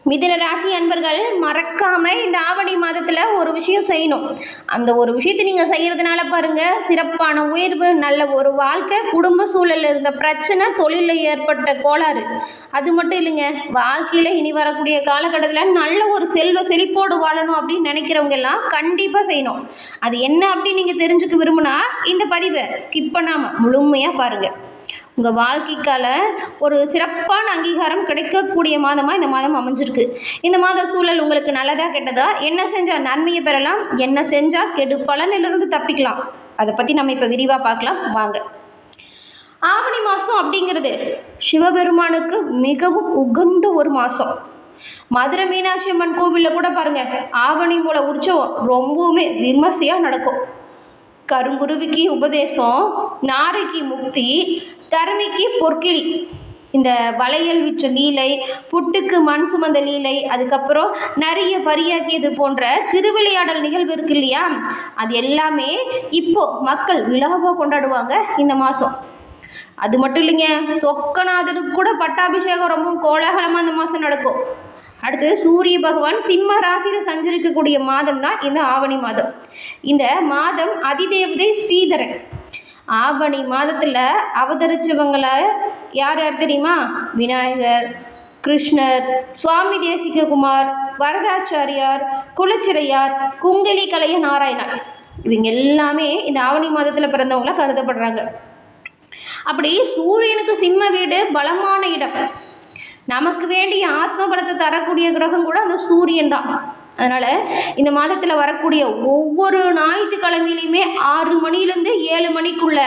மிதுன ராசி அன்பர்கள் மறக்காம இந்த ஆவணி மாதத்துல ஒரு விஷயம் செய்யணும். அந்த ஒரு விஷயத்தை நீங்க செய்யறதுனால பாருங்க, சிறப்பான உயர்வு, நல்ல ஒரு வாழ்க்கை, குடும்ப சூழல்ல இருந்த பிரச்சனை, தொழிலில் ஏற்பட்ட கோளாறு, அது மட்டும் இல்லைங்க, வாழ்க்கையில இனி வரக்கூடிய காலகட்டத்தில் நல்ல ஒரு செல்வ செழிப்போடு வாழணும் அப்படின்னு நினைக்கிறவங்க எல்லாம் கண்டிப்பா செய்யணும். அது என்ன அப்படின்னு நீங்க தெரிஞ்சுக்க விரும்புனா இந்த பதிவை ஸ்கிப் பண்ணாம முழுமையா பாருங்க. உங்கள் வாழ்க்கைக்கால ஒரு சிறப்பான அங்கீகாரம் கிடைக்கக்கூடிய மாதமாக இந்த மாதம் அமைஞ்சிருக்கு. இந்த மாத சூழல் உங்களுக்கு நல்லதா கெட்டதா, என்ன செஞ்சால் நன்மையை பெறலாம், என்ன செஞ்சால் கெடு பலனிலிருந்து தப்பிக்கலாம், அதை பற்றி நம்ம இப்போ விரிவாக பார்க்கலாம் வாங்க. ஆவணி மாதம் அப்படிங்கிறது சிவபெருமானுக்கு மிகவும் உகந்த ஒரு மாதம். மதுரை மீனாட்சி அம்மன் கோவிலில் கூட பாருங்க, ஆவணி மூல உற்சவம் ரொம்பவுமே விமர்சையாக நடக்கும். கருங்குருவிக்கு உபதேசம், நாரைக்கு முக்தி, தருமிக்கு பொற்கிழி, இந்த வளையல் விற்ற லீலை, புட்டுக்கு மண் சுமந்த லீலை, அதுக்கப்புறம் நிறைய பரியாக்கியது போன்ற திருவிளையாடல் நிகழ்வு இருக்கு இல்லையா, அது எல்லாமே இப்போ மக்கள் விழாவாக கொண்டாடுவாங்க இந்த மாதம். அது மட்டும் இல்லைங்க, சொக்கநாதருக்கு கூட பட்டாபிஷேகம் ரொம்ப கோலாகலமாக இந்த மாதம் நடக்கும். அடுத்து சூரிய பகவான் சிம்ம ராசியில் சஞ்சரிக்கக்கூடிய மாதம் தான் இந்த ஆவணி மாதம். இந்த மாதம் அதிதேவதை ஸ்ரீதரன். ஆவணி மாதத்தில் அவதரிச்சவங்களை யார் யார் தெரியுமா? விநாயகர், கிருஷ்ணர், சுவாமி தேசிககுமார், வரதாச்சாரியார், குலச்சிறையார், குங்கலி கலைய நாராயணன், இவங்க எல்லாமே இந்த ஆவணி மாதத்தில் பிறந்தவங்கள கருதப்படுறாங்க. அப்படி சூரியனுக்கு சிம்ம வீடு பலமான இடம். நமக்கு வேண்டிய ஆத்ம பலத்தை தரக்கூடிய கிரகம் கூட அந்த சூரியன் தான். அதனால் இந்த மாதத்தில் வரக்கூடிய ஒவ்வொரு ஞாயிற்றுக்கிழமையிலையுமே 6 மணிலேருந்து 7 மணிக்குள்ள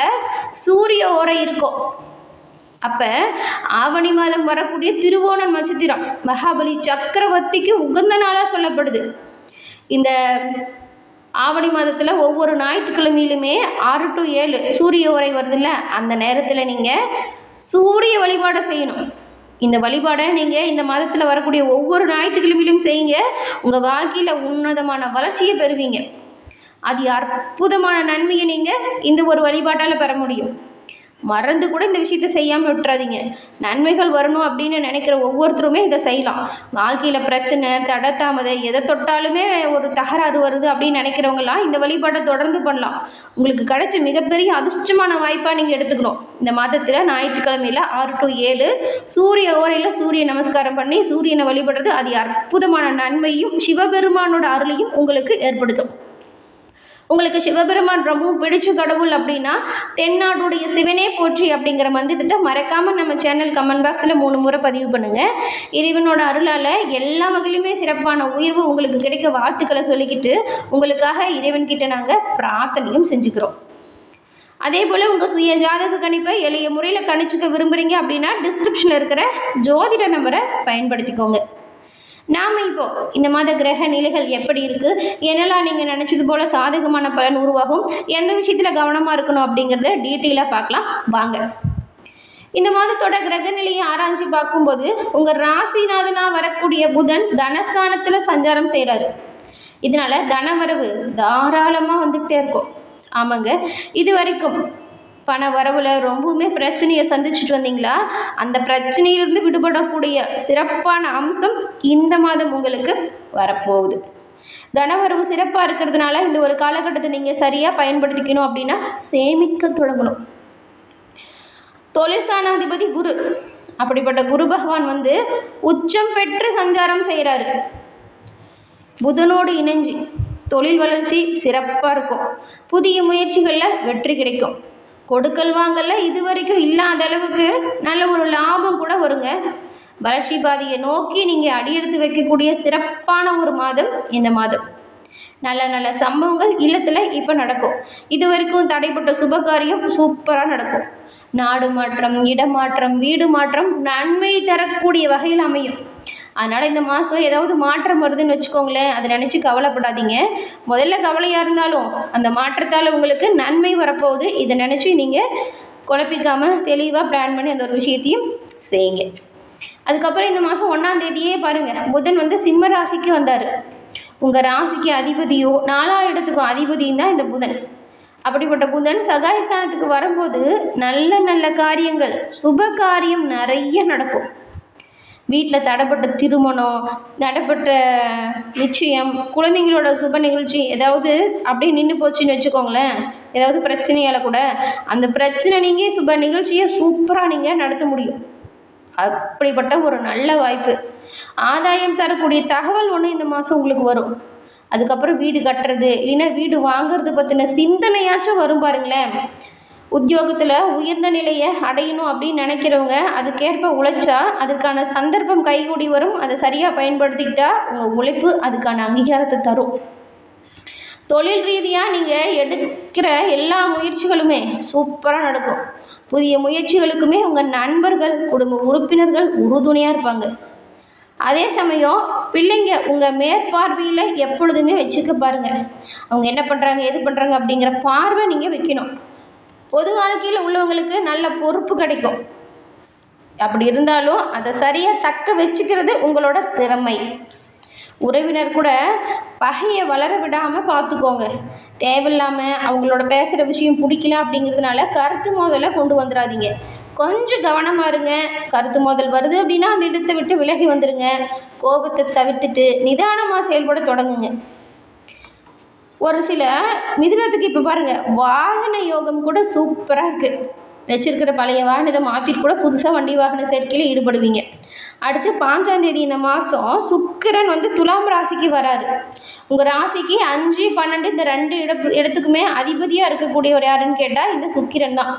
சூரிய ஓரை இருக்கும். அப்போ ஆவணி மாதம் வரக்கூடிய திருவோணம் நட்சத்திரம் மகாபலி சக்கரவர்த்திக்கு உகந்த நாளாக சொல்லப்படுது. இந்த ஆவணி மாதத்தில் ஒவ்வொரு ஞாயிற்றுக்கிழமையிலுமே 6 to 7 சூரிய ஓரை வருதுல்ல, அந்த நேரத்தில் நீங்கள் சூரிய வழிபாடை செய்யணும். இந்த வழிபாடை நீங்கள் இந்த மாதத்தில் வரக்கூடிய ஒவ்வொரு ஞாயிற்றுக்கிழமையிலும் செய்யுங்க. உங்கள் வாழ்க்கையில் உன்னதமான வளர்ச்சியை பெறுவீங்க. அது அற்புதமான நன்மையை நீங்கள் இந்த ஒரு வழிபாட்டால் பெற முடியும். மறந்து கூட இந்த விஷயத்தை செய்யாமல் விட்டுறாதீங்க. நன்மைகள் வரணும் அப்படின்னு நினைக்கிற ஒவ்வொருத்தருமே இதை செய்யலாம். வாழ்க்கையில் பிரச்சனை, தடை தாமதம், எதை தொட்டாலுமே ஒரு தகராறு வருது அப்படின்னு நினைக்கிறவங்களாம் இந்த வழிபாட்டை தொடர்ந்து பண்ணலாம். உங்களுக்கு கிடைச்ச மிகப்பெரிய அதிர்ஷ்டமான வாய்ப்பாக நீங்கள் எடுத்துக்கணும். இந்த மாதத்தில் ஞாயிற்றுக்கிழமையில் 6 to 7 சூரிய ஓரையில் சூரிய நமஸ்காரம் பண்ணி சூரியனை வழிபடுறது அது அற்புதமான நன்மையும் சிவபெருமானோட அருளையும் உங்களுக்கு ஏற்படுத்தும். உங்களுக்கு சிவபெருமான் ரொம்பவும் பிடிச்ச கடவுள் அப்படின்னா தென்னாடுடைய சிவனே போற்றி அப்படிங்கிற மந்திரத்தை மறக்காமல் நம்ம சேனல் கமெண்ட் பாக்ஸில் 3 முறை பதிவு பண்ணுங்கள். இறைவனோட அருளால் எல்லா வகையிலுமே சிறப்பான உயர்வு உங்களுக்கு கிடைக்க வாழ்த்துக்களை சொல்லிக்கிட்டு உங்களுக்காக இறைவன்கிட்ட நாங்கள் பிரார்த்தனையும் செஞ்சுக்கிறோம். அதே போல் உங்கள் சுய ஜாதக கணிப்பை எளிய முறையில் கணிச்சுக்க விரும்புகிறீங்க அப்படின்னா டிஸ்கிரிப்ஷனில் இருக்கிற ஜோதிட நம்பரை பயன்படுத்திக்கோங்க. நாம் இப்போ இந்த மாத கிரக நிலைகள் எப்படி இருக்குது, என்னெல்லாம் நீங்கள் நினச்சது போல் சாதகமான பலன் உருவாகும், எந்த விஷயத்தில் கவனமாக இருக்கணும் அப்படிங்கிறத டீட்டெயிலாக பார்க்கலாம் வாங்க. இந்த மாதத்தோட கிரக நிலையை ஆராய்ச்சி பார்க்கும்போது உங்கள் ராசிநாதனாக வரக்கூடிய புதன் தனஸ்தானத்தில் சஞ்சாரம் செய்கிறாரு. இதனால் தனவரவு தாராளமாக வந்துக்கிட்டே இருக்கும். ஆமாங்க, இது வரைக்கும் பண வரவில் ரொம்பவுமே பிரச்சனையை சந்திச்சுட்டு வந்தீங்களா, அந்த பிரச்சனையிலிருந்து விடுபடக்கூடிய சிறப்பான அம்சம் இந்த மாதம் உங்களுக்கு வரப்போகுது. தனவரவு சிறப்பாக இருக்கிறதுனால இந்த ஒரு காலகட்டத்தை நீங்கள் சரியாக பயன்படுத்திக்கணும் அப்படின்னா சேமிக்க தொடங்கணும். தொழிற்சானாதிபதி குரு, அப்படிப்பட்ட குரு பகவான் உச்சம் பெற்று சஞ்சாரம் செய்கிறாரு. புதனோடு இணைஞ்சு தொழில் வளர்ச்சி சிறப்பாக இருக்கும். புதிய முயற்சிகளில் வெற்றி கிடைக்கும். கொடுக்கல் வாங்கல இது வரைக்கும் இல்லாத அளவுக்கு நல்ல ஒரு லாபம் கூட வருங்க. வளர்ச்சி பாதையை நோக்கி நீங்கள் அடியெடுத்து வைக்கக்கூடிய சிறப்பான ஒரு மாதம் இந்த மாதம். நல்ல நல்ல சம்பவங்கள் இல்லத்தில் இப்போ நடக்கும். இது வரைக்கும் தடைப்பட்ட சுபகாரியம் சூப்பராக நடக்கும். நாடு மாற்றம், இடமாற்றம், வீடு மாற்றம் நன்மை தரக்கூடிய வகையில் அமையும். அதனால் இந்த மாதம் ஏதாவது மாற்றம் வருதுன்னு வச்சுக்கோங்களேன், அதை நினச்சி கவலைப்படாதீங்க. முதல்ல கவலையாக இருந்தாலும் அந்த மாற்றத்தால் உங்களுக்கு நன்மை வரப்போகுது. இதை நினச்சி நீங்கள் குழப்பிக்காமல் தெளிவாக பிளான் பண்ணி அந்த ஒரு விஷயத்தையும் செய்யுங்க. அதுக்கப்புறம் இந்த மாதம் 1ஆம் தேதியே பாருங்கள், புதன் சிம்ம ராசிக்கு வந்தார். உங்கள் ராசிக்கு அதிபதியோ 4ஆம் இடத்துக்கும் அதிபதியும் தான் இந்த புதன். அப்படிப்பட்ட புதன் சகாயஸ்தானத்துக்கு வரும்போது நல்ல நல்ல காரியங்கள், சுப காரியம் நிறைய நடக்கும். வீட்டில் தடைப்பட்ட திருமணம், தடைப்பட்ட நிச்சயம், குழந்தைங்களோட சுப நிகழ்ச்சி ஏதாவது அப்படியே நின்று போச்சுன்னு வச்சுக்கோங்களேன், ஏதாவது பிரச்சனையால் கூட அந்த பிரச்சனை நீங்கள் சுப நிகழ்ச்சியை சூப்பராக நீங்கள் நடத்த முடியும். அப்படிப்பட்ட ஒரு நல்ல வாய்ப்பு, ஆதாயம் தரக்கூடிய தகவல் ஒன்று இந்த மாதம் உங்களுக்கு வரும். அதுக்கப்புறம் வீடு கட்டுறது இல்லைன்னா வீடு வாங்கிறது பற்றின சிந்தனையாச்சும் வரும் பாருங்களேன். உத்தியோகத்தில் உயர்ந்த நிலையை அடையணும் அப்படின்னு நினைக்கிறவங்க அதுக்கேற்ப உழைச்சா அதுக்கான சந்தர்ப்பம் கைகூடி வரும். அதை சரியாக பயன்படுத்திக்கிட்டா உங்கள் உழைப்பு அதுக்கான அங்கீகாரத்தை தரும். தொழில் ரீதியாக நீங்கள் எடுக்கிற எல்லா முயற்சிகளுமே சூப்பராக நடக்கும். புதிய முயற்சிகளுக்குமே உங்கள் நண்பர்கள், குடும்ப உறுப்பினர்கள் உறுதுணையாக இருப்பாங்க. அதே சமயம் பிள்ளைங்க உங்கள் மேற்பார்வையில் எப்பொழுதுமே வச்சுக்க பாருங்கள். அவங்க என்ன பண்ணுறாங்க, எது பண்ணுறாங்க அப்படிங்கிற பார்வை நீங்கள் வைக்கணும். பொது வாழ்க்கையில் உள்ளவங்களுக்கு நல்ல பொறுப்பு கிடைக்கும். அப்படி இருந்தாலும் அதை சரியாக தக்க வச்சுக்கிறது உங்களோட திறமை. உறவினர் கூட பகையை வளர விடாமல் பார்த்துக்கோங்க. தேவையில்லாமல் அவங்களோட பேசுகிற விஷயம் பிடிக்கல அப்படிங்கிறதுனால கருத்து மோதலை கொண்டு வந்துடாதீங்க. கொஞ்சம் கவனமாக இருங்க. கருத்து மோதல் வருது அப்படின்னா அந்த இடத்தை விட்டு விலகி வந்துடுங்க. கோபத்தை தவிர்த்துட்டு நிதானமாக செயல்பட தொடங்குங்க. ஒரு சில மிதுனத்துக்கு இப்போ பாருங்கள், வாகன யோகம் கூட சூப்பராக இருக்குது. வச்சிருக்கிற பழைய வாகனத்தை மாற்றிட்டு கூட புதுசாக வண்டி வாகன சேர்க்கையில் ஈடுபடுவீங்க. அடுத்து 5ஆம் தேதி இந்த மாதம் சுக்கிரன் துலாம் ராசிக்கு வராரு. உங்கள் ராசிக்கு 5, 12 இந்த 2 இடத்துக்குமே அதிபதியாக இருக்கக்கூடியவர் யாருன்னு கேட்டால் இந்த சுக்கிரன் தான்.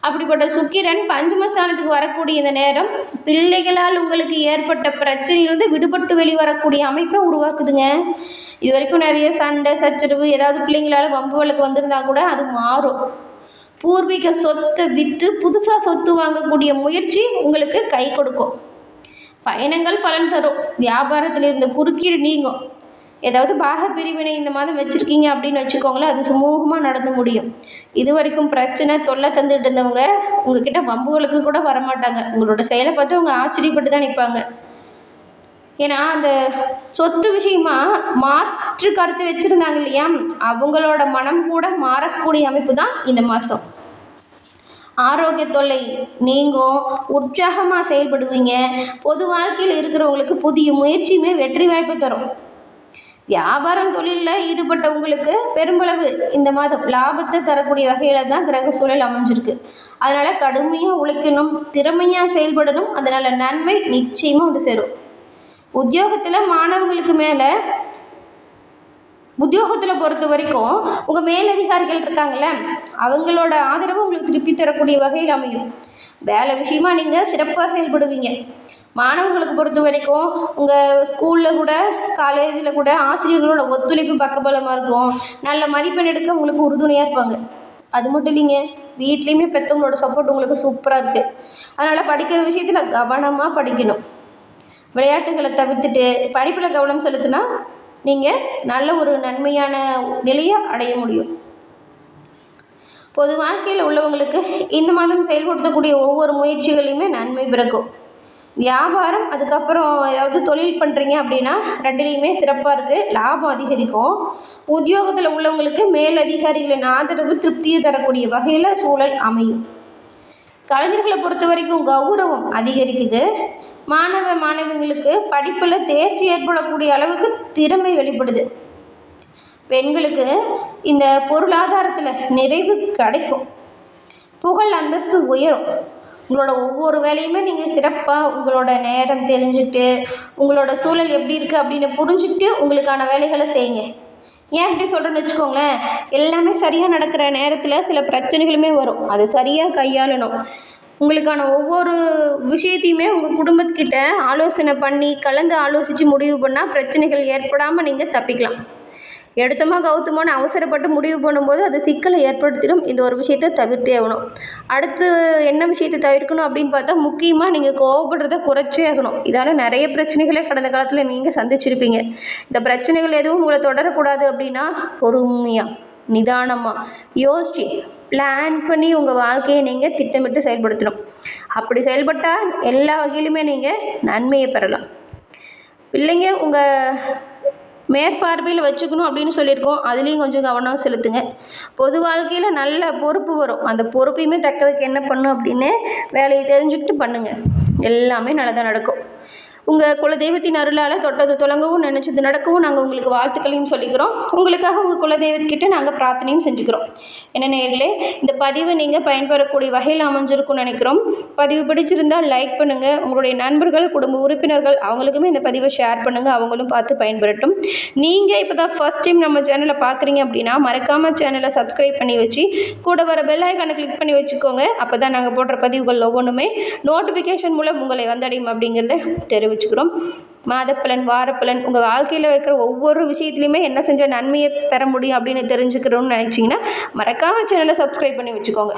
அப்படிப்பட்ட சுக்கிரன் பஞ்சமஸ்தானத்துக்கு வரக்கூடிய இந்த நேரம் பிள்ளைகளால் உங்களுக்கு ஏற்பட்ட பிரச்சனையிலிருந்து விடுபட்டு வெளிவரக்கூடிய அமைப்பை உருவாக்குதுங்க. இது வரைக்கும் நிறைய சண்டை சச்சரவு ஏதாவது பிள்ளைங்களால் வம்பு வழக்கு வந்திருந்தா கூட அது மாறும். பூர்வீக சொத்தை விற்று புதுசாக சொத்து வாங்கக்கூடிய முயற்சி உங்களுக்கு கை கொடுக்கும். பயணங்கள் பலன் தரும். வியாபாரத்தில் இருந்த குறுக்கீடு நீங்கும். ஏதாவது பாக பிரிவினை இந்த மாதம் வச்சுருக்கீங்க அப்படின்னு வச்சுக்கோங்களேன், அது சுமூகமாக நடந்து முடியும். இது வரைக்கும் பிரச்சனை தொல்லை தந்துட்டு இருந்தவங்க உங்ககிட்ட வம்புகளுக்கு கூட வரமாட்டாங்க. உங்களோட செயலை பார்த்து அவங்க ஆச்சரியப்பட்டு தான் நிற்பாங்க. ஏன்னா அந்த சொத்து விஷயமா மாற்று கருத்து வச்சுருந்தாங்க இல்லையா, அவங்களோட மனம் கூட மாறக்கூடிய அமைப்பு தான் இந்த மாதம். ஆரோக்கிய தொல்லை நீங்கும். உற்சாகமாக செயல்படுவீங்க. பொது வாழ்க்கையில் இருக்கிறவங்களுக்கு புதிய முயற்சியுமே வெற்றி வாய்ப்பு தரும். வியாபாரம் தொழிலில் ஈடுபட்டவங்களுக்கு பெரும்பளவு இந்த மாதம் லாபத்தை தரக்கூடிய வகையில் தான் கிரக சூழல் அமைஞ்சிருக்கு. அதனால் கடுமையாக உழைக்கணும், திறமையாக செயல்படணும். அதனால் நன்மை நிச்சயமாக சேரும். உத்தியோகத்தில் மாணவர்களுக்கு மேலே உத்தியோகத்தில் பொறுத்த வரைக்கும் உங்கள் மேலதிகாரிகள் இருக்காங்களே, அவங்களோட ஆதரவு உங்களுக்கு திருப்பி தரக்கூடிய வகையில் அமையும். வேலை விஷயமா நீங்கள் சிறப்பாக செயல்படுவீங்க. மாணவர்களுக்கு பொறுத்த வரைக்கும் உங்கள் ஸ்கூலில் கூட காலேஜில் கூட ஆசிரியர்களோட ஒத்துழைப்பு பக்கபலமாக இருக்கும். நல்ல மதிப்பெண் எடுக்க உங்களுக்கு உறுதுணையாக இருப்பாங்க. அது மட்டும் இல்லைங்க, வீட்லேயுமே பெற்றவங்களோட சப்போர்ட் உங்களுக்கு சூப்பராக இருக்குது. அதனால் படிக்கிற விஷயத்தில் கவனமாக படிக்கணும். விளையாட்டுகளை தவிர்த்துட்டு படிப்பில் கவனம் செலுத்தினா நீங்கள் நல்ல ஒரு நன்மையான நிலையை அடைய முடியும். பொது வாழ்க்கையில் உள்ளவங்களுக்கு இந்த மாதம் செயல்படுத்தக்கூடிய ஒவ்வொரு முயற்சிகளையுமே நன்மை பிறக்கும். வியாபாரம், அதுக்கப்புறம் ஏதாவது தொழில் பண்ணுறீங்க அப்படின்னா 2லேயுமே சிறப்பாக இருக்குது. லாபம் அதிகரிக்கும். உத்தியோகத்தில் உள்ளவங்களுக்கு மேலதிகாரிகளின் ஆதரவு திருப்தியை தரக்கூடிய வகையில் சூழல் அமையும். கலைஞர்களை பொறுத்த வரைக்கும் கௌரவம் அதிகரிக்குது. மாணவ மாணவிகளுக்கு படிப்பில் தேர்ச்சி ஏற்படக்கூடிய அளவுக்கு திறமை வெளிப்படுது. பெண்களுக்கு இந்த பொருளாதாரத்தில் நிறைவு கிடைக்கும். புகழ் அந்தஸ்து உயரும். உங்களோட ஒவ்வொரு வேலையுமே நீங்கள் சிறப்பாக உங்களோட நேரம் தெரிஞ்சுட்டு உங்களோட சூழல் எப்படி இருக்குது அப்படின்னு புரிஞ்சுட்டு உங்களுக்கான வேலைகளை செய்யுங்க. ஏன் இப்படி சொல்கிறேன்னு வச்சுக்கோங்களேன், எல்லாமே சரியாக நடக்கிற நேரத்தில் சில பிரச்சனைகளுமே வரும். அது சரியாக கையாளணும். உங்களுக்கான ஒவ்வொரு விஷயத்தையுமே உங்கள் குடும்பத்துக்கிட்ட ஆலோசனை பண்ணி கலந்து ஆலோசித்து முடிவு பண்ணால் பிரச்சனைகள் ஏற்படாமல் நீங்கள் தப்பிக்கலாம். எடுத்தோமா கௌத்தமான அவசரப்பட்டு முடிவு பண்ணும்போது அது சிக்கலை ஏற்படுத்திடும். இந்த ஒரு விஷயத்தை தவிர்த்தே ஆகணும். அடுத்து என்ன விஷயத்தை தவிர்க்கணும் அப்படின்னு பார்த்தா, முக்கியமாக நீங்கள் கோவப்படுறத குறைச்சே ஆகணும். இதால் நிறைய பிரச்சனைகளே கடந்த காலத்தில் நீங்கள் சந்திச்சிருப்பீங்க. இந்த பிரச்சனைகள் எதுவும் உங்களை தொடரக்கூடாது அப்படின்னா பொறுமையாக நிதானமாக யோசித்து பிளான் பண்ணி உங்கள் வாழ்க்கையை நீங்கள் திட்டமிட்டு செயல்படுத்தணும். அப்படி செயல்பட்டால் எல்லா வகையிலுமே நீங்கள் நன்மையை பெறலாம். பிள்ளைங்க உங்கள் மேற்பார்வையில் வச்சுக்கணும் அப்படின்னு சொல்லியிருக்கோம். அதுலேயும் கொஞ்சம் கவனம் செலுத்துங்க. பொது வாழ்க்கையில் நல்ல பொறுப்பு வரும். அந்த பொறுப்பையுமே தக்க வைக்க என்ன பண்ணும் அப்படின்னு வேலையை தெரிஞ்சுக்கிட்டு பண்ணுங்கள். எல்லாமே நல்லதாக நடக்கும். உங்கள் குலதெய்வத்தின் அருளால் தொட்டது தொடங்கவும் நினச்சது நடக்கவும் நாங்கள் உங்களுக்கு வாழ்த்துக்களையும் சொல்லிக்கிறோம். உங்களுக்காக உங்கள் குலதெய்வத்துக்கிட்ட நாங்கள் பிரார்த்தனையும் செஞ்சுக்கிறோம். என்ன நேயர்களே, இந்த பதிவு நீங்கள் பயன்பெறக்கூடிய வகையில் அமைஞ்சிருக்கும்னு நினைக்கிறோம். பதிவு பிடிச்சிருந்தால் லைக் பண்ணுங்கள். உங்களுடைய நண்பர்கள், குடும்ப உறுப்பினர்கள் அவங்களுக்குமே இந்த பதிவை ஷேர் பண்ணுங்கள். அவங்களும் பார்த்து பயன்பெறட்டும். நீங்கள் இப்போ தான் ஃபர்ஸ்ட் டைம் நம்ம சேனலை பார்க்குறீங்க அப்படின்னா மறக்காமல் சேனலை சப்ஸ்கிரைப் பண்ணி வச்சு கூட வர பெல் ஐக்கானை கிளிக் பண்ணி வச்சுக்கோங்க. அப்போ தான் நாங்கள் போடுற பதிவுகள் ஒவ்வொன்றுமே நோட்டிஃபிகேஷன் மூலம் உங்களை வந்தடையும் அப்படிங்கிறத தெரிவிச்சுக்கிறோம். மாதப்பலன், வாரப்பலன், உங்கள் வாழ்க்கையில் வைக்கிற ஒவ்வொரு விஷயத்துலையுமே என்ன செஞ்சால் நன்மையை பெற முடியும் அப்படின்னு தெரிஞ்சுக்கிறோன்னு நினச்சிங்கன்னா மறக்காமல் சேனலை சப்ஸ்கிரைப் பண்ணி வச்சுக்கோங்க.